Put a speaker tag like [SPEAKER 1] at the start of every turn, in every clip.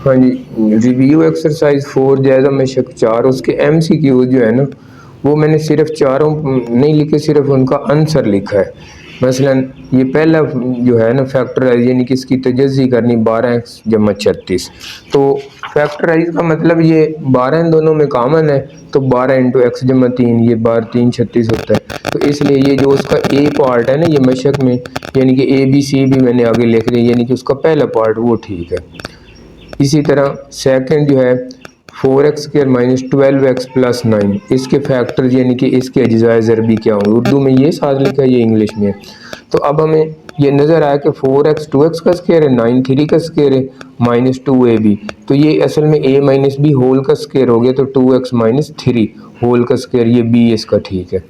[SPEAKER 1] हाँ जी, review exercise 4 जायज़ा मशक 4 उसके MCQ जो है ना, वो मैंने सिर्फ चारों नहीं लिखे, सिर्फ उनका आंसर लिखा है। मसलन ये पहला जो है ना फैक्टराइज, यानी कि इसकी तजज़ी करनी 12x जमा 36। तो फैक्टराइज का मतलब ये 12 इन दोनों में कॉमन है, तो 12 इंटू एक्स जमा 3, ये 12 3 36 होता है। तो इसलिए ये जो उसका ए पार्ट है ना ये मशक में, यानी कि ABC भी मैंने आगे लिख लिया, यानी कि उसका पहला पार्ट वो ठीक है। इसी तरह सेकंड जो है 4x square minus 12x plus 9, इसके फैक्टर्स यानी कि इसके अज्जाए ज़रबी क्या होंगे। उर्दू में ये साथ लिखा है, ये इंग्लिश में। तो अब हमें ये नज़र आया कि 4x 2x का स्क्वायर है, 9 3 का स्क्वायर है, माइनस 2ab। तो ये असल में a माइनस बी होल का स्क्वायर हो गया, तो 2x माइनस 3 होल का स्क्वायर, ये b इसका ठीक है।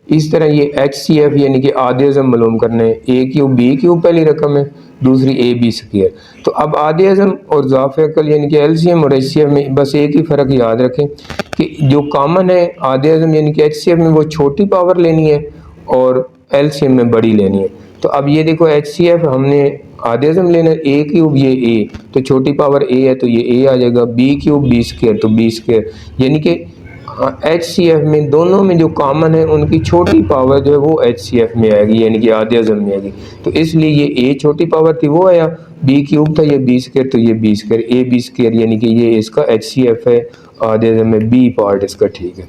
[SPEAKER 1] इस तरह ये HCF यानी कि आधे अज़म मालूम करने, a क्यूब b क्यूब पहली रकम है, दूसरी AB स्क्वायर। तो अब आधे अज़म और ज़ाफ़ अक़ल यानी कि LCM और HCF में बस एक ही फ़र्क याद रखें कि जो कॉमन है आधे अज़म यानी कि HCF में वो छोटी पावर लेनी है और LCM में बड़ी लेनी है। तो अब ये देखो HCF हमने आधे अज़म लेना है, a क्यूब ये a, तो छोटी पावर a है तो ये a आ जाएगा, b क्यूब b स्क्वायर तो b स्क्वायर, यानी कि HCF में दोनों में जो कॉमन है उनकी छोटी पावर जो है वो HCF में आएगी, यानी कि आधे अज़म में आएगी। तो इसलिए ये a छोटी पावर थी वो आया, b क्यूब था ये b स्क्वायर तो ये b square, a b square, यानी कि ये इसका HCF है आधे अज़म में, b पार्ट इसका ठीक है।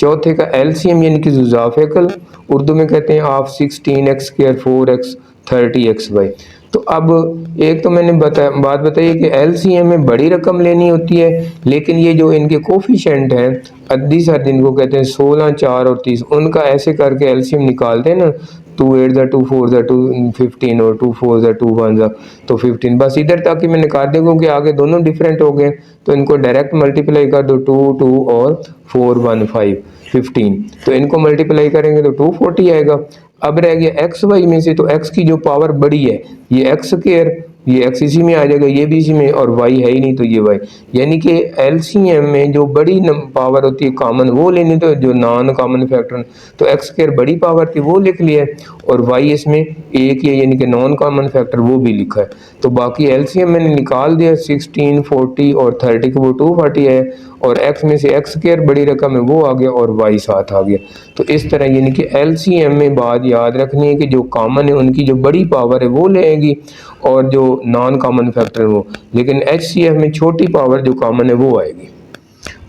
[SPEAKER 1] चौथे का LCM यानी कि ज़ाफ़ अक़ल, उर्दू में कहते हैं आप 16x स्क्वायर 4x 30xy। तो अब एक तो मैंने बात बताई कि LCM में बड़ी रकम लेनी होती है, लेकिन ये जो इनके कोफिशेंट हैं अद्दी सद इनको कहते हैं 16 4 और 30, उनका ऐसे करके LCM निकालते हैं ना, 2 8 2 4 2 15 और 2 4 2 1 तो 15, बस इधर तक ही मैंने काट दिया क्योंकि आगे दोनों डिफरेंट हो गए, तो इनको डायरेक्ट मल्टीप्लाई कर दो, 2 2 और 4 1 5 15, तो इनको मल्टीप्लाई करेंगे तो 240 आएगा। अब रह गया एक्स वाई में से, तो एक्स की जो पावर बड़ी है ये एक्स स्क्वायर, ये एक्स इसी में आ जाएगा, ये भी इसी में, और वाई है ही नहीं तो ये वाई, यानी कि LCM में जो बड़ी पावर होती है कॉमन वो लेनी, तो जो नॉन कॉमन फैक्टर, तो एक्स स्क्वायर बड़ी पावर थी वो लिख लिया है, और वाई इसमें एक ही यानी कि नॉन कॉमन फैक्टर वो भी लिखा है। तो बाकी LCM मैंने निकाल दिया, 16 40 और 30 को वो 240 है, और x में से एक्स स्क्वायर बड़ी रकम है वो आ गया और y साथ आ गया। तो इस तरह यानी कि LCM में बात याद रखनी है कि जो कॉमन है उनकी जो बड़ी पावर है वो लेगी और जो नॉन कॉमन फैक्टर वो, लेकिन HCF में छोटी पावर जो कॉमन है वो आएगी।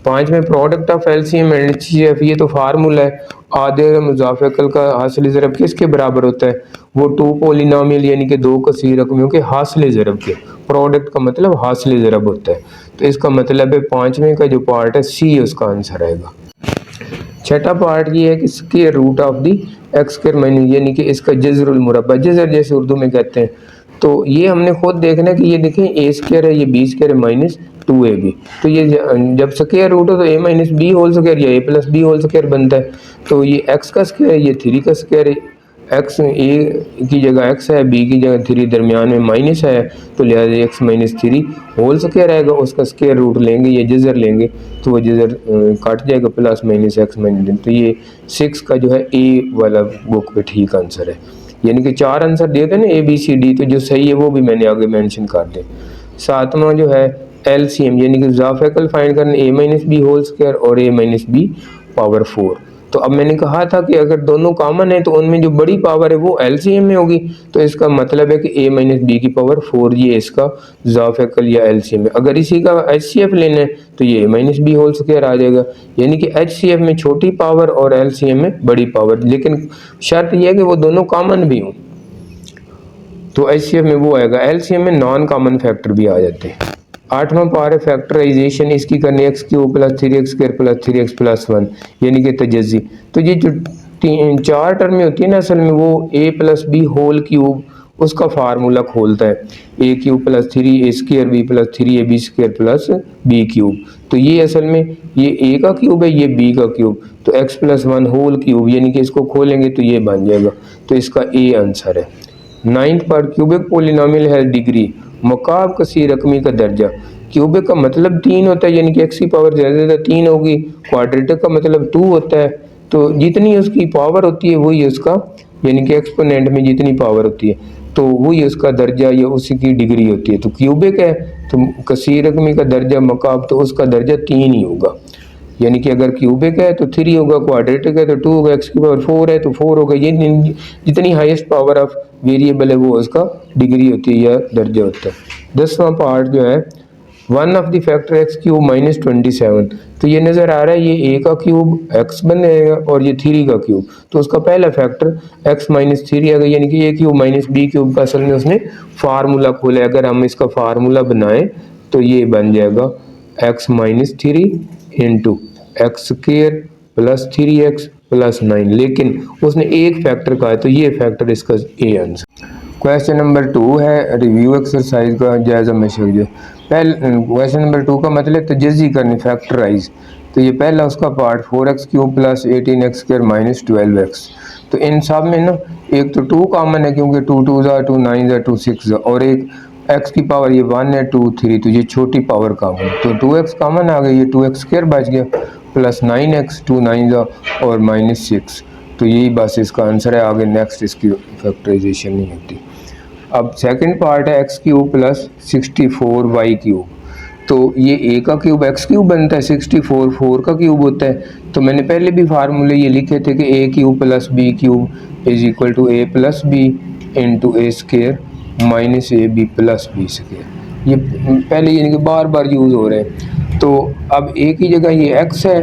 [SPEAKER 1] पाँचवें product of LCM and HCF, ये तो फार्मूला है, आधे मुज़ाफ़ अक़ल का हासिल ज़रब किसके बराबर होता है, वो 2 पोलिनोमियल यानी कि 2 कसीर रकमियों के हासिल ज़रब के, प्रोडक्ट का मतलब हासिल ज़रब होता है। तो इसका मतलब है पाँचवें का जो पार्ट है C उसका आंसर आएगा। छठा पार्ट ये है कि square root of the x square minus, यानी कि इसका जज़रुल मुरब्बा, जज़र जैसे उर्दू में कहते हैं। तो ये हमने खुद देखना है कि ये देखें a स्क्वायर है, ये b स्क्वायर है माइनस 2ab, तो ये जब स्क्वायर रूट हो तो a minus B whole square या a plus b whole square बनता है। तो ये x का स्क्वायर है, ये 3 का स्क्वायर है, x a की जगह x है, b की जगह 3, दरमियान में माइनस है, तो लिहाजा x माइनस 3 होल स्क्वायर आएगा, उसका स्क्वायर रूट लेंगे, ये जज़र लेंगे तो वो जज़र काट जाएगा, प्लस माइनस x माइनस, तो ये 6 का जो है a वाला बुक पे ठीक आंसर है। यानी कि 4 आंसर दिए थे ना ABCD, तो जो सही है वो भी मैंने आगे मेंशन कर दिए। सातवां जो है LCM यानी कि ज़ाफ़ अक़ल फाइंड करना, a minus B whole square और a माइनस बी पावर 4। तो अब मैंने कहा था कि अगर दोनों कॉमन है तो उनमें जो बड़ी पावर है वो LCM में होगी, तो इसका मतलब है कि a माइनस बी की पावर 4 ये इसका ज़ाफ़ अक़ल या LCM है। अगर इसी का HCF लेना है तो ये a minus B whole square आ जाएगा, यानी कि HCF में छोटी पावर और LCM में बड़ी पावर, लेकिन शर्त यह है कि वो दोनों कॉमन भी हों, तो HCF में वो आएगा। LCM में नॉन कॉमन फैक्टर भी आ जाते हैं। आठवां पार्ट है फैक्टराइजेशन, इसकी करनी x cube plus 3x square plus 3x plus 1, यानी कि तजज़ी। तो ये जो 4 टर्म में होती है ना असल में, वो a plus b whole cube उसका फार्मूला खोलता है, a cube plus 3 a square b plus 3ab square plus b cube. तो ये असल में ये a का क्यूब है, ये b का क्यूब, तो x प्लस 1 होल क्यूब, यानी कि इसको खोलेंगे तो ये बन जाएगा, तो इसका a आंसर है। 9th पार्ट क्यूबिक पोलिनोमियल है डिग्री, मकाब कसी रकमी का दर्जा। क्यूबिक का मतलब 3 होता है, यानी कि x की पावर ज़्यादा से ज़्यादा 3 होगी। क्वाड्रेटिक का मतलब 2 होता है, तो जितनी उसकी पावर होती है वही उसका, यानी कि एक्सपोनेंट में जितनी पावर होती है तो वही उसका दर्जा या उसी की डिग्री होती है। तो क्यूबिक है तो कसीर रकमी का दर्जा मकाब तो उसका दर्जा 3 ही होगा, यानी कि अगर क्यूबिक है तो 3 होगा, क्वाड्रेटिक है तो 2 होगा, एक्स की पावर 4 है तो 4 होगा। ये जितनी हाईएस्ट पावर ऑफ वेरिएबल है वो उसका डिग्री होती है या दर्जा होता है। 10वां पार्ट जो है, one of the factor x cube minus 27, तो ये नज़र आ रहा है ये ए का क्यूब एक्स बन जाएगा और ये 3 का क्यूब, तो उसका पहला फैक्टर एक्स माइनस 3 आ गया, यानी कि A cube minus B cube का असल में उसने फार्मूला खोला है। अगर हम इसका फार्मूला बनाएं तो ये बन जाएगा x minus 3 into x square plus 3x plus 9, लेकिन उसने एक फैक्टर कहा है तो ये फैक्टर इसका ए आंसर। क्वेश्चन नंबर 2 है रिव्यू एक्सरसाइज का जायजा में जो पहले क्वेश्चन नंबर 2 का मतलब तजज़ी करनी फैक्टराइज, तो ये पहला उसका part 4x cube plus 18x square minus 12x, तो इन सब में ना एक तो 2 कॉमन है क्योंकि 2 2 ज़ा 2 9 ज़ा 2 6 ज़ा, और एक x की पावर ये 1 है 2 3, तो ये छोटी पावर कॉमन, तो 2x कॉमन आ गई, ये 2x स्क्वायर बच गया प्लस 9x 2 9 ज़ा और माइनस 6, तो यही बस इसका आंसर है। आगे नेक्स्ट इसकी फैक्टराइजेशन नहीं होती। अब सेकंड पार्ट है x cube plus 64 y cube, तो ये ए का क्यूब एक्स क्यूब बनता है, 64 4 का क्यूब होता है, तो मैंने पहले भी फार्मूले ये लिखे थे कि A cube plus B cube is equal to A plus B into A square minus A B plus B square, ये पहले यानी कि बार बार यूज़ हो रहे हैं। तो अब ए की जगह ये एक्स है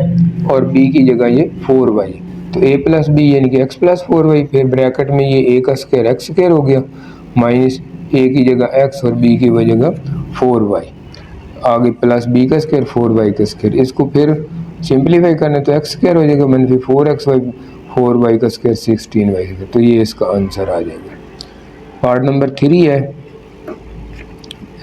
[SPEAKER 1] और बी की जगह ये 4y, तो ए प्लस बी यानी कि एक्स प्लस 4y, फिर ब्रैकेट में ये ए का स्क्वायर एक्स स्क्वायर हो गया माइनस ए की जगह एक्स और बी की जगह 4y, आगे प्लस बी का स्क्वायर 4y का स्क्वायर, इसको फिर सिंप्लीफाई करना तो एक्स स्क्वायर हो जाएगा मनफी 4xy 4y का स्क्वायर 16y, तो ये इसका आंसर आ जाएगा। पार्ट नंबर 3 है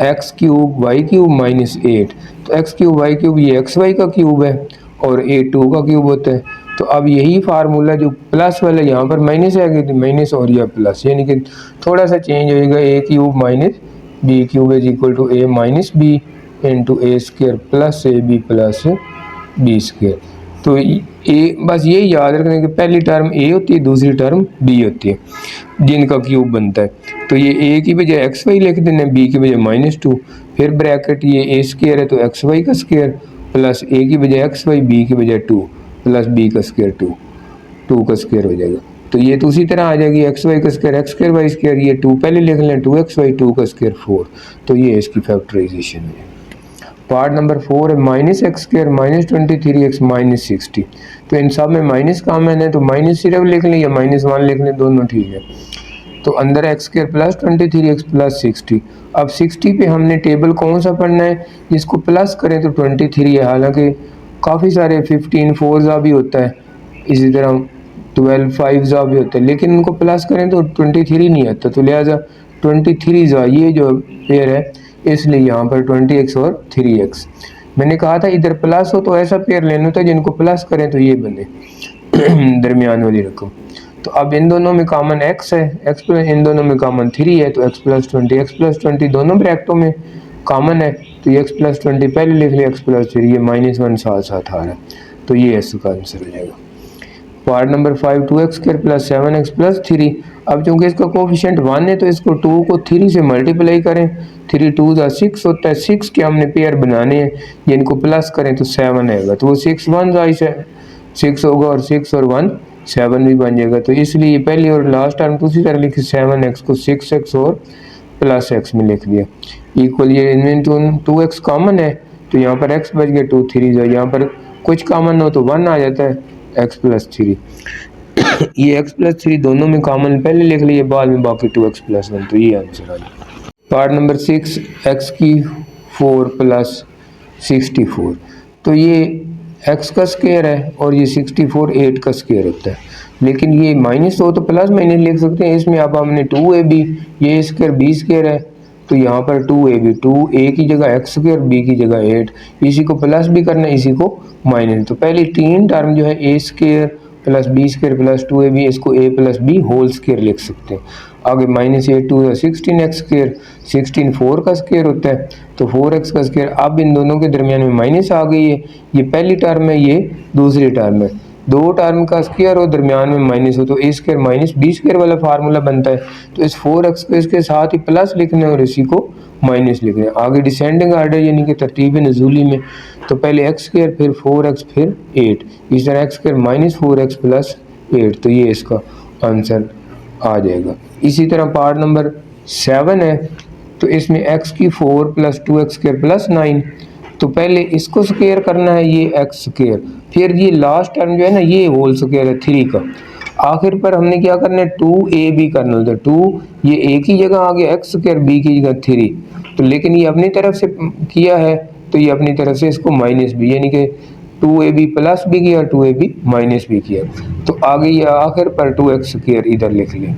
[SPEAKER 1] x cube y cube minus 8, तो एक्स क्यूब वाई क्यूब ये एक्स वाई का क्यूब है और ए 2 का क्यूब होता है, तो अब यही फार्मूला जो प्लस वाला यहाँ पर माइनस आ गई थी माइनस और या प्लस, यानी कि थोड़ा सा चेंज होएगा, A cube minus B cube is equal to A minus B into A square plus A B plus B square, तो ए बस ये याद रखने कि पहली टर्म ए होती है दूसरी टर्म बी होती है जिनका क्यूब बनता है, तो ये ए की बजाय एक्स वाई लिख देना, बी की बजाय -2, फिर ब्रैकेट ये ए स्क्वायर है तो एक्स वाई का स्क्वायर प्लस ए की बजाय एक्स वाई बी की बजाय 2 प्लस बी का स्क्वायर 2 का स्क्वायर हो जाएगा, तो ये तो उसी तरह आ जाएगी एक्स वाई का square x square y square, ये 2 पहले लिख लें 2x वाई 2 का स्क्वायर 4, तो ये इसकी फैक्टराइजेशन है। पार्ट नंबर 4 है minus x square minus 23x minus 60, तो इन सब में माइनस कॉमन है तो माइनस सिर्फ लिख लें या -1 लिख लें, दोनों ठीक है, तो अंदर x square plus 23x plus 60। अब 60 पे हमने टेबल कौन सा पढ़ना है, जिसको प्लस करें तो 23 है, हालांकि काफ़ी सारे 15 4 भी होता है, इसी तरह 12 5 भी होता है, लेकिन उनको प्लस करें तो 23 नहीं आता, तो लिहाजा 23 ये जो पेयर है इसलिए यहाँ पर 20x और 3x। मैंने कहा था इधर प्लस हो तो ऐसा पेयर लेना होता है जिनको प्लस करें तो ये बने दरमियान वाली रकम। तो अब इन दोनों में कॉमन x है, x प्लस इन दोनों में कॉमन 3 है, तो x प्लस 20 दोनों ब्रैकेटों में कॉमन है, तो ये x प्लस 20 पहले लिख लिया, x प्लस 3 ये -1 साथ साथ आ रहा है, तो ये इसका आंसर हो जाएगा। Part number 5 2x square plus 7x plus 3, अब चूंकि इसका कोफिशिएंट 1 है तो इसको 2 को 3 से मल्टीप्लाई करें, 3 2 6 होता है, 6 के हमने पेयर बनाने हैं, ये इनको प्लस करें तो 7 आएगा, तो वो 6 1 6 होगा और 6 और 1 7 भी बन जाएगा, तो इसलिए ये पहली और लास्ट टर्म उसी तरह लिखी, 7x को 6x और प्लस x में लिख दिया इक्वल, ये इनमें 2x कॉमन है तो यहाँ पर x बच गया 2 3 यहाँ पर कुछ कॉमन हो तो 1 आ जाता है x प्लस 3 ये x प्लस 3 दोनों में कॉमन पहले लिख लिए, बाद में बाकी 2x प्लस 1, तो ये आंसर आ जाए। पार्ट नंबर 6 x की 4 प्लस 64, तो ये x का स्क्वायर है और ये 64 8 का स्क्वायर होता है, लेकिन ये माइनस हो तो प्लस माइनस लिख सकते हैं, इसमें अब हमने 2ab ये स्क्वायर b स्क्वायर है, तो यहाँ पर 2ab 2a की जगह x स्क्वायर b की जगह 8, इसी को प्लस भी करना है इसी को माइनस, तो पहली 3 टर्म जो है a square plus b square plus 2ab, इसको a plus b whole square लिख सकते हैं। आगे -8 2 16x स्क्वायर 16 4 का स्क्वायर होता है, तो 4x का स्क्वायर, अब इन दोनों के दरमियान में माइनस आ गई है, ये पहली टर्म है ये दूसरी टर्म है, दो टर्म का स्क्वायर हो दरमियान में माइनस हो तो ए स्क्वायर माइनस बी स्क्वायर वाला फार्मूला बनता है। तो इस 4x को इसके साथ ही प्लस लिखना है और इसी को माइनस लिखना है। आगे डिसेंडिंग आर्डर यानी कि तरतीब नुज़ूली में तो पहले एक्स स्क्वायर फिर 4x फिर 8, इस तरह x square minus 4x plus 8, तो ये इसका आंसर आ जाएगा। इसी तरह पार्ट नंबर 7 है, तो इसमें x की 4 प्लस 2x स्क्वायर प्लस 9, तो पहले इसको स्क्वायर करना है ये एक्स स्क्वायर, फिर ये लास्ट टर्म जो है ना ये होल स्क्वायर है 3 का, आखिर पर हमने क्या करना है 2ab करना होता है। 2 ये a की जगह आ गया एक्स स्क्वायर, b की जगह 3, तो लेकिन ये अपनी तरफ से किया है तो ये अपनी तरफ से इसको माइनस b यानी कि 2ab प्लस b किया 2ab माइनस b किया, तो आगे ये आखिर पर 2x स्क्वायर इधर लिख लें।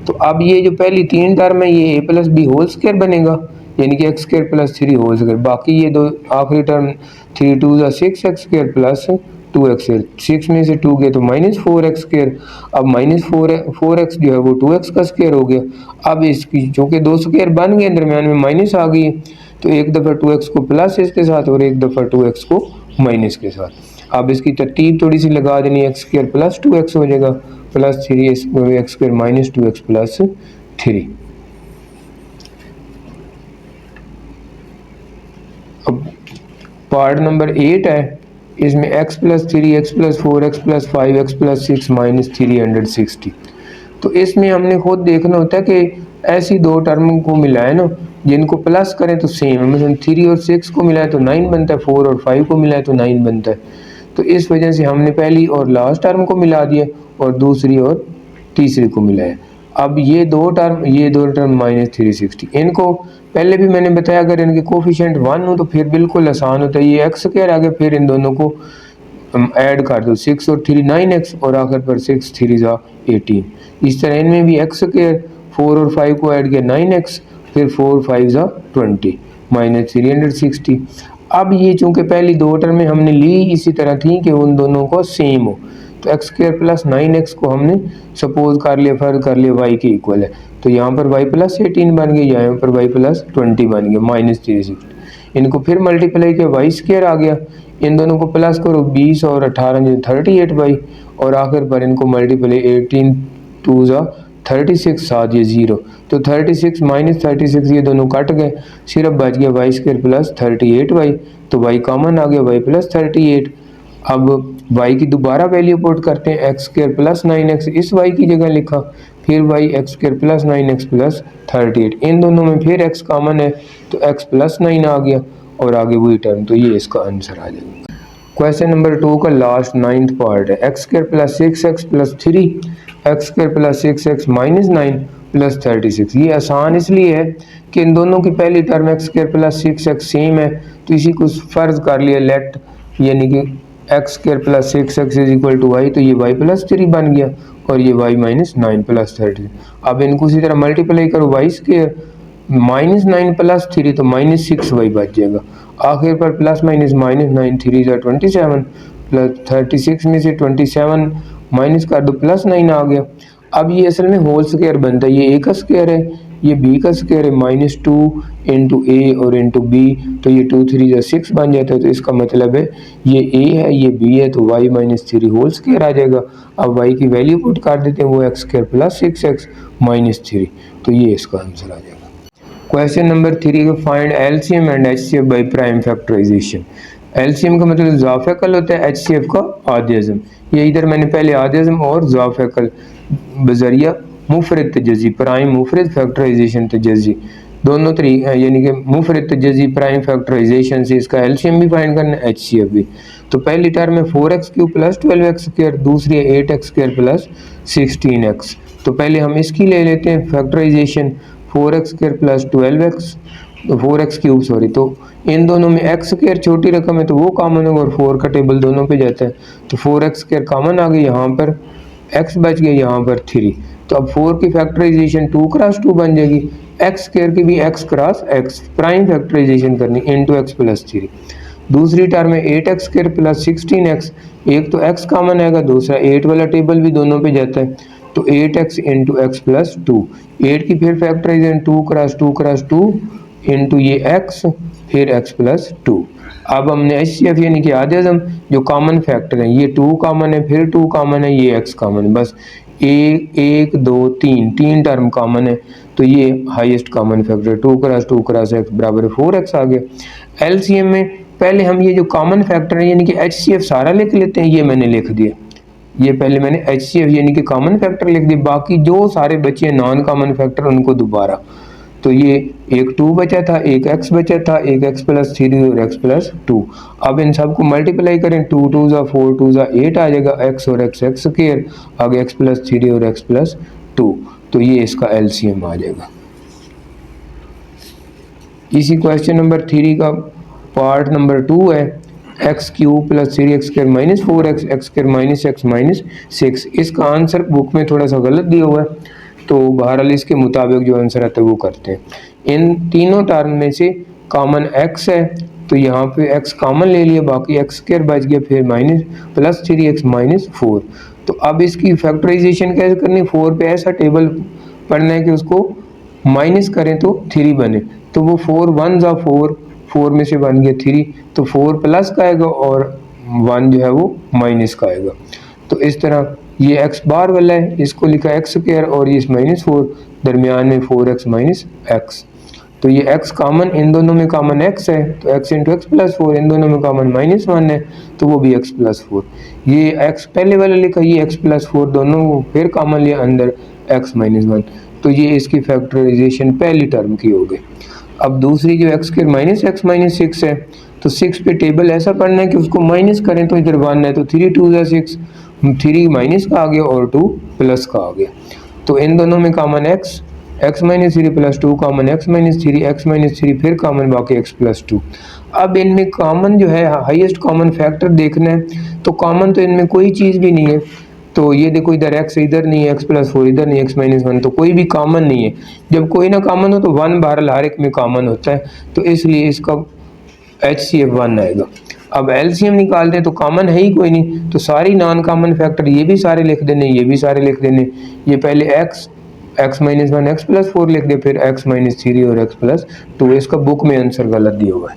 [SPEAKER 1] तो अब ये जो पहली 3 टर्म है ये a plus b whole square बनेगा यानी कि x square plus 3 whole square, बाकी ये दो आखिरी term 3 2 6 x square plus 2x square, 6 में से 2 गए तो माइनस 4x स्क्वायर, अब माइनस 4x जो है वो 2x का स्क्वायर हो गया। अब इसकी चूँकि दो स्क्वायर बन गए दरमियान में माइनस आ गई तो एक दफ़ा 2x को प्लस इसके साथ और एक दफ़ा 2x को माइनस के साथ। अब इसकी तरतीब थोड़ी सी लगा देनी, एक्स स्क्वायर प्लस 2x हो जाएगा plus 3 x square minus 2x plus 3। अब पार्ट नंबर 8 है, इसमें x plus 3 x plus 4 x plus 5 x plus 6 minus 360, तो इसमें हमने खुद देखना होता है कि ऐसी दो टर्म को मिलाए ना जिनको प्लस करें तो सेम है, मतलब 3 और 6 को मिलाए तो 9 बनता है, 4 और 5 को मिलाए तो 9 बनता है, तो इस वजह से हमने पहली और लास्ट टर्म को मिला दिया और दूसरी और तीसरी को मिलाया। अब ये दो टर्म माइनस 360, इनको पहले भी मैंने बताया अगर इनके कोफिशिएंट 1 हो तो फिर बिल्कुल आसान होता है, ये एक्स स्क्वायर आगे फिर इन दोनों को ऐड कर दो, 6 और 3 9x और आखिर पर 6 3 जा 18, इस तरह इनमें भी एक्स स्क्वायर 4 और 5 को ऐड किया 9x फिर 4 5 जा 20 माइनस 360। अब ये चूँकि पहली दो टर्में हमने ली इसी तरह थी कि उन दोनों को सेम हो, तो एक्स स्क्वायर प्लस 9x को हमने सपोज कर लिया फर्ज कर लिया y के इक्वल है, तो यहाँ पर y प्लस 18 बन गया, यहाँ पर y प्लस 20 बन गया माइनस 360, इनको फिर मल्टीप्लाई किया y स्क्वायर आ गया, इन दोनों को प्लस करो 20 और 18 38y और आखिर पर इनको मल्टीप्लाई 18 2 जा 36 साथ ये 0, तो 36 माइनस 36 ये दोनों कट गए, सिर्फ बच गया y स्क्वायर प्लस 38y, तो y कॉमन आ गया y प्लस 38। अब y की दोबारा वैल्यू पुट करते हैं, एक्स स्क्वायर प्लस 9x इस y की जगह लिखा, फिर y x square plus 9x plus 38, इन दोनों में फिर x कॉमन है तो x प्लस 9 आ गया और आगे वही टर्म, तो ये इसका आंसर आ जाएगा। क्वेश्चन नंबर 2 का लास्ट 9th पार्ट है, x square plus 6x plus 3 x square plus 6x minus 9 plus 36। ये आसान इसलिए है कि इन दोनों की पहली term x square plus 6x same है, तो इसी को फर्ज कर लिया लेट, यानी कि x square plus 6x is equal to y, तो ये y प्लस 3 बन गया और ये y माइनस 9 प्लस 30। अब इनको उसी तरह मल्टीप्लाई करो, y स्क्वायर माइनस 9 प्लस 3 तो माइनस 6y बच जाएगा, आखिर पर प्लस माइनस माइनस 9 3 जा 27 प्लस 36 में से 27 माइनस कर दो प्लस 9 आ गया। अब ये असल में होल स्क्वायर बनता है, ये a का स्क्वायर है ये b का स्क्वायर है माइनस 2 इंटू ए और इंटू बी, तो ये 2 3 जा 6 बन जाता है, तो इसका मतलब है ये a है ये b है, तो y माइनस 3 होल स्क्वायर आ जाएगा। अब y की वैल्यू पुट कर देते हैं, वो x square plus 6x minus 3, तो ये इसका आंसर आ जाएगा। क्वेश्चन नंबर 3 का find LCM and HCF by prime factorisation. LCM का मतलब ज़ाफ़िकल होता है, एचसीएफ का आदिज़म, ये इधर मैंने पहले आदिज़म और ज़ाफ़िकल बजरिया मुफरद तजज़ी प्राइम मुफरद फैक्टराइजेशन तजज़ी दोनों तरीके, यानी कि मुफरद तजज़ी प्राइम फैक्टराइजेशन से इसका एलसीएम भी फाइंड करना है एचसीएफ भी। तो पहली टर्म है 4x³ प्लस 12x स्क्वायर, दूसरी है 8x स्क्वायर प्लस 16x। तो पहले हम इसकी ले लेते हैं factorisation, 4x square plus 12x 4x³ sorry, तो इन दोनों में x स्क्वायर छोटी रकम है तो वो कॉमन होगा और 4 का टेबल दोनों पे जाता है, तो 4x स्क्वायर कॉमन आ गया, यहाँ पर x बच गया, यहाँ पर 3, तो अब 4 की फैक्टराइजेशन 2 क्रॉस 2 बन जाएगी, x स्क्वायर की भी x cross x prime factorisation करनी इंटू x प्लस 3। दूसरी टर्म है 8x स्क्वायर प्लस 16x, एक तो x कॉमन आएगा, दूसरा 8 वाला टेबल भी दोनों पे जाता है, तो 8x इंटू एक्स प्लस 2, 8 की फिर फैक्टराइजेशन 2 क्रॉस 2 इंटू ये x फिर x प्लस 2। अब हमने HCF यानी कि आधे अज़म जो कॉमन फैक्टर हैं, ये 2 कॉमन है, फिर 2 कॉमन है, ये x कॉमन है, बस 1 2 3 टर्म कॉमन है, तो ये highest common factor 2 cross 2 cross x बराबर 4x आ गया। LCM में पहले हम ये जो कॉमन फैक्टर है यानी कि HCF सारा लिख लेते हैं, ये मैंने लिख दिया, ये पहले मैंने HCF यानी कि कॉमन फैक्टर लिख दिया, बाकी जो सारे बचे नॉन कॉमन फैक्टर उनको दोबारा, तो ये एक 2 बचा था, एक x बचा था, एक x प्लस 3 और x प्लस 2। अब इन सबको मल्टीप्लाई करें, 2 2 ज़ा 4 2 ज़ा 8 आ जाएगा, x और x x स्क्वायर आगे x प्लस 3 और x प्लस 2, तो ये इसका LCM आ जाएगा। इसी क्वेश्चन नंबर 3 का पार्ट नंबर 2 है, x cube plus 3x square minus 4x x square minus x minus 6। इसका आंसर बुक में थोड़ा सा गलत दिया हुआ है, तो बहरहाल इसके मुताबिक जो आंसर आता है वो करते हैं। इन तीनों टर्म में से कॉमन x है, तो यहाँ पे x कॉमन ले लिया, बाकी x स्क्वायर बच गया, फिर माइनस प्लस 3x माइनस 4। तो अब इसकी फैक्टराइजेशन कैसे करनी, 4 पे ऐसा टेबल पढ़ना है कि उसको माइनस करें तो 3 बने, तो वो 4 1 ज़ा 4, 4 में से बन गया 3, तो 4 प्लस का आएगा और 1 जो है वो माइनस का आएगा। तो इस तरह ये x बार वाला है, इसको लिखा x स्क्वायर और ये माइनस 4, दरमियान में 4x माइनस x, तो ये x कॉमन, इन दोनों में कॉमन x है, तो x इंटू एक्स प्लस 4, इन दोनों में कॉमन माइनस 1 है, तो वो भी x प्लस 4। ये x पहले वाला लिखा, ये x प्लस 4, दोनों को फिर कॉमन लिया अंदर x माइनस 1, तो ये इसकी फैक्टराइजेशन पहली टर्म की हो गई। अब दूसरी जो x square minus x minus 6 है, तो 6 पे टेबल ऐसा पढ़ना है कि उसको माइनस करें तो इधर 1 है, तो 3 2 ज़ा 6, 3 माइनस का आ गया और 2 प्लस का आ गया, तो इन दोनों में common x minus 3 plus 2 common x minus 3 x minus 3 फिर कॉमन बाकी x प्लस 2। अब इनमें कॉमन जो है हाईएस्ट कॉमन फैक्टर देखना है, तो कॉमन तो इनमें कोई चीज़ भी नहीं है, तो ये देखो इधर x इधर नहीं है, x प्लस 4 इधर नहीं है, x माइनस 1, तो कोई भी कॉमन नहीं है। जब कोई ना कॉमन हो तो 1 बहरहाल हर एक में कॉमन होता है, तो इसलिए इसका HCF 1 आएगा। अब LCM निकालते हैं तो कॉमन है ही कोई नहीं, तो सारी नॉन कॉमन फैक्टर ये भी सारे लिख देने, ये भी सारे लिख देने, ये पहले x माइनस 1 x प्लस 4 लिख दे, फिर x माइनस 3 और x प्लस 2। इसका बुक में आंसर गलत दिया हुआ है।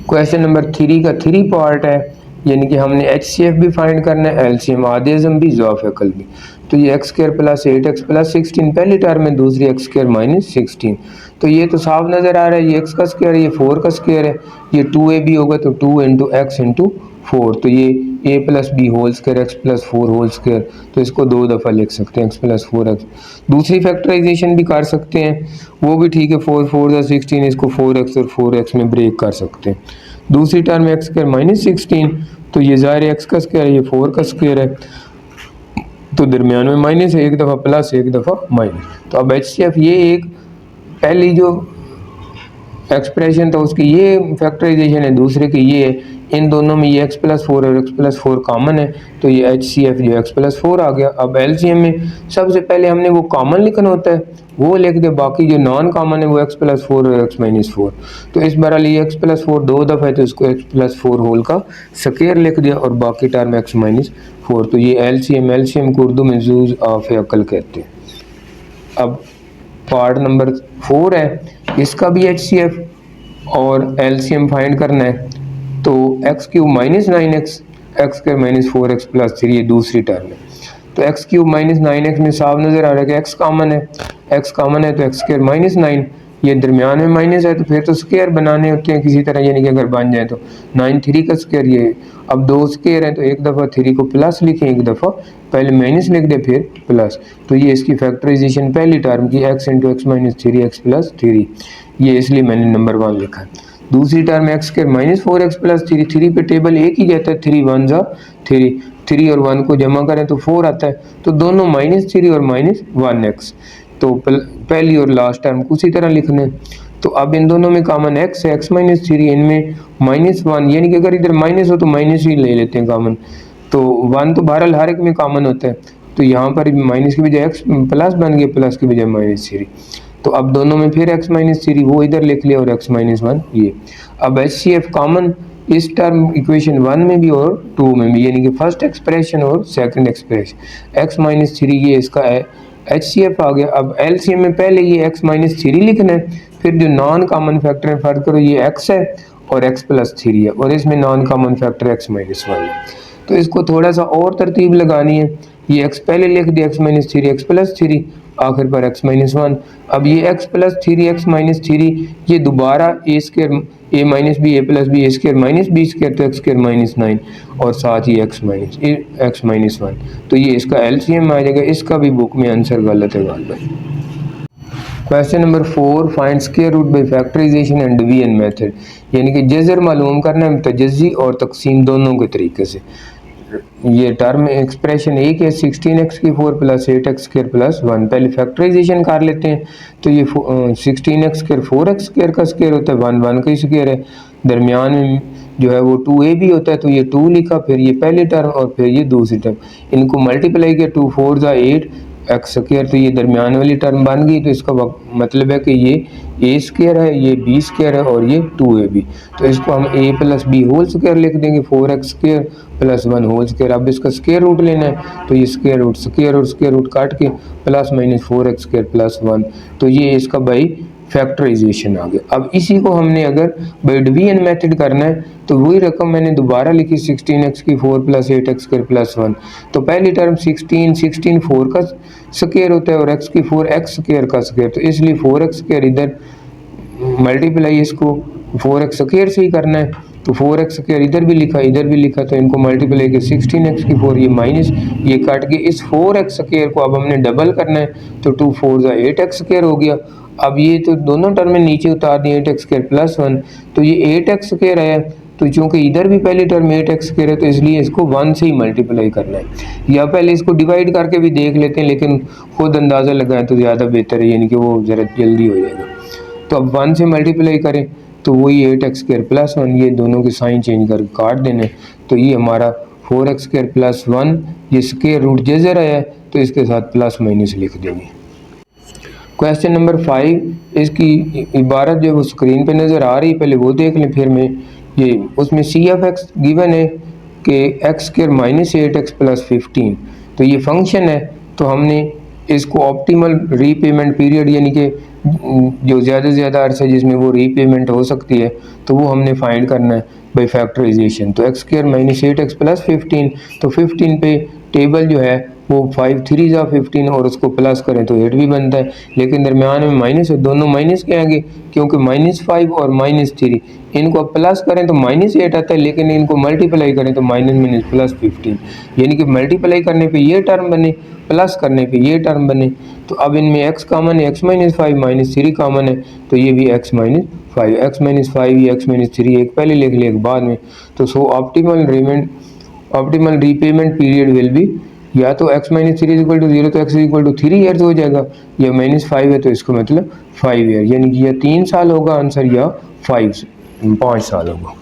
[SPEAKER 1] क्वेश्चन नंबर 3 का 3 पार्ट है, यानी कि हमने HCF भी फाइंड करना है, LCM आधे अज़म भी, ज़ौफ़ अक़ल भी। तो ये x square plus 8x plus 16 पहली टर्म है, दूसरी x स्क्वायर माइनस 16, तो ये तो साफ नज़र आ रहा है, ये x का स्क्वायर है, ये 4 का स्क्वायर है, ये 2ab होगा तो 2 इंटू एक्स इंटू 4, तो ये a plus b whole square x plus 4 whole square, तो इसको 2 दफ़ा लिख सकते हैं x प्लस 4x। दूसरी फैक्टराइजेशन भी कर सकते हैं, वो भी ठीक है, 4 4 ज़ा 16, इसको 4x और 4x में ब्रेक कर सकते हैं। दूसरी टर्म x स्क्वायर माइनस 16, तो ये ज़ाहिर x का स्क्वायर है, ये 4 का स्क्वायर है, तो दरमियान में माइनस है, एक दफ़ा प्लस एक दफ़ा माइनस। तो अब HCF ये एक पहली जो एक्सप्रेशन था उसकी ये फैक्टराइजेशन है, दूसरे की ये है, इन दोनों में ये x प्लस 4 और x प्लस 4 कॉमन है, तो ये HCF जो x प्लस 4 आ गया। अब LCM में सबसे पहले हमने वो कॉमन लिखना होता है, वो लिख दे, बाकी जो नॉन कॉमन है वो x प्लस 4 और x माइनस 4, तो इस बार ये x प्लस 4 2 दफ़ा है, तो इसको x प्लस 4 होल का स्क्वायर लिख दिया और बाकी टर्म x माइनस 4, तो ये LCM को उर्दू में ज़ूज़ ऑफ अक़ल कहते हैं। अब पार्ट नंबर 4 है, इसका भी HCF और LCM फाइंड करना है, तो x cube minus 9x x square minus 4x plus 3 ये दूसरी टर्म है, तो एक्स क्यूब माइनस 9x में साफ नज़र आ रहा है कि x कॉमन है, x कॉमन है तो एक्स स्क्वायर माइनस 9, ये दरमियान में माइनस है, तो फिर तो स्क्वायर बनाने होते हैं किसी तरह, यानी कि अगर बन जाए तो 9 3 का स्क्वायर, ये अब 2 स्क्वायर है तो एक दफ़ा 3 को प्लस लिखें, एक दफ़ा पहले माइनस लिख दे फिर प्लस, तो ये इसकी फैक्टराइजेशन पहली टर्म की x into x minus 3 x plus 3, ये इसलिए मैंने नंबर 1 लिखा है। दूसरी term x square minus 4x plus 3, 3 पे टेबल एक ही जाता है, 3 1 ज़ा 3, 3 और 1 को जमा करें तो 4 आता है, तो दोनों माइनस 3 और माइनस 1x, तो पहली और लास्ट टर्म को उसी तरह लिखना है। तो अब इन दोनों में कॉमन x है, x माइनस 3, इनमें माइनस 1, यानी कि अगर इधर माइनस हो तो माइनस ही ले लेते हैं कॉमन, तो 1 तो बहरहाल हर एक में कॉमन होता है, तो यहाँ पर माइनस की बजाय x प्लस बन गया, प्लस की बजाय माइनस 3, तो अब दोनों में फिर x माइनस 3 वो इधर लिख लिया और x माइनस 1 ये। अब HCF कॉमन इस टर्म इक्वेशन 1 में भी और 2 में भी, यानी कि फर्स्ट एक्सप्रेशन और सेकंड एक्सप्रेशन, x माइनस 3 ये इसका है HCF आ गया। अब LCM में पहले ये x माइनस 3 लिखना है, फिर जो नॉन कॉमन फैक्टर है फर्क करो, ये x है और x+3 है और इसमें नॉन कॉमन फैक्टर x-1 है। तो इसको थोड़ा सा और तरतीब लगानी है। ये x पहले लिख दिया x-3 x+3 आखिर पर x-1। अब ये x+3 x-3 ये दोबारा a square a minus b a plus b a square minus b square तो x स्क्वायर -9 और साथ ही x-1। तो ये इसका एलसीएम आ जाएगा। इसका भी बुक में आंसर गलत है भाई। Question number 4, find square root by factorisation and division method, यानी कि जज़र मालूम करना है तजज़ी और तकसीम दोनों के तरीके से। ये टर्म एक्सप्रेशन एक है 16x की 4 प्लस 8x स्क्वायर प्लस 1। पहले फैक्टराइजेशन कर लेते हैं। तो ये 16x स्क्वायर 4x स्क्वायर का स्क्वायर होता है, 1 का स्क्वायर है, दरमियान में जो है वो 2a भी होता है तो ये 2 लिखा, फिर ये पहली टर्म और फिर ये दूसरी टर्म, इनको मल्टीप्लाई किया 2 4 ज़ा 8 एक्स स्क्वायर, तो ये दरमियान वाली टर्म बन गई। तो इसका मतलब है कि ये ए स्क्वायर है, ये बी स्क्वायर है और ये 2ab। तो इसको हम a plus b whole square लिख देंगे 4x square plus 1 whole square. अब इसका स्क्वायर रूट लेना है तो ये स्क्वायर रूट काट के plus minus 4x square plus 1। तो ये इसका बाई फैक्टराइजेशन आ गया। अब इसी को हमने अगर बाई डिवीजन मेथड करना है तो वही रकम मैंने दोबारा लिखी 16x की 4 प्लस 8x स्क्वायर प्लस 1। तो पहली टर्म 16 4 का स्क्वायर होता है और x की 4 x स्क्वायर का स्क्वायर, तो इसलिए 4x स्क्वायर इधर मल्टीप्लाई इसको 4x स्क्वायर से ही करना है। तो 4x स्क्वायर इधर भी लिखा तो इनको मल्टीप्लाई के 16x की 4 ये माइनस ये काट के इस 4x स्क्वायर को अब हमने डबल करना है तो 2 4 ज़ा 8x स्क्वायर हो गया। अब ये तो दोनों टर्म में नीचे उतार दिए 8x स्क्वायर प्लस 1, तो ये 8x स्क्वायर आया। तो चूंकि इधर भी पहली टर्म 8x स्क्वायर है तो इसलिए इसको 1 से ही मल्टीप्लाई करना है। या पहले इसको डिवाइड करके भी देख लेते हैं, लेकिन खुद अंदाज़ा लगाएं तो ज़्यादा बेहतर है, यानी कि वो ज़रा जल्दी हो जाएगा। तो अब 1 से मल्टीप्लाई करें तो वही 8x स्क्वायर प्लस 1, ये दोनों के साइन चेंज करके काट देने। तो ये हमारा 4x स्क्वायर प्लस 1 ये स्क्वायर रूट जज़र आया तो इसके साथ प्लस माइनस लिख देंगे। क्वेश्चन नंबर 5, इसकी इबारत जो वो स्क्रीन पे नज़र आ रही, पहले वो देख लें फिर मैं ये उसमें c(x) गिवन है कि x square minus 8x plus 15। तो ये फंक्शन है तो हमने इसको ऑप्टिमल रीपेमेंट पीरियड यानी कि जो ज़्यादा से ज़्यादा अर्सा जिसमें वो रीपेमेंट हो सकती है तो वो हमने फाइंड करना है बाई फैक्टराइजेशन। तो x square minus 8x plus 15, तो 15 पे टेबल जो है वो 5 3 ज़ा 15 और उसको प्लस करें तो 8 भी बनता है, लेकिन दरमियान में माइनस है, दोनों माइनस के आएंगे क्योंकि -5 और -3 इनको अब प्लस करें तो -8 आता है, लेकिन इनको मल्टीप्लाई करें तो माइनस प्लस 15, यानी कि मल्टीप्लाई करने पे ये टर्म बने प्लस करने पे ये टर्म बने। तो अब इनमें x कॉमन है, x-5 -3 कॉमन है तो ये भी x-5 ये x-3 एक पहले लिख लिया एक बाद में। तो so optimal repayment period will be या तो x-3 = 0 तो x = 3 ईयर्स हो जाएगा, या -5 है तो इसको मतलब 5 ईयर, यानी कि या 3 साल होगा आंसर या 5 साल होगा।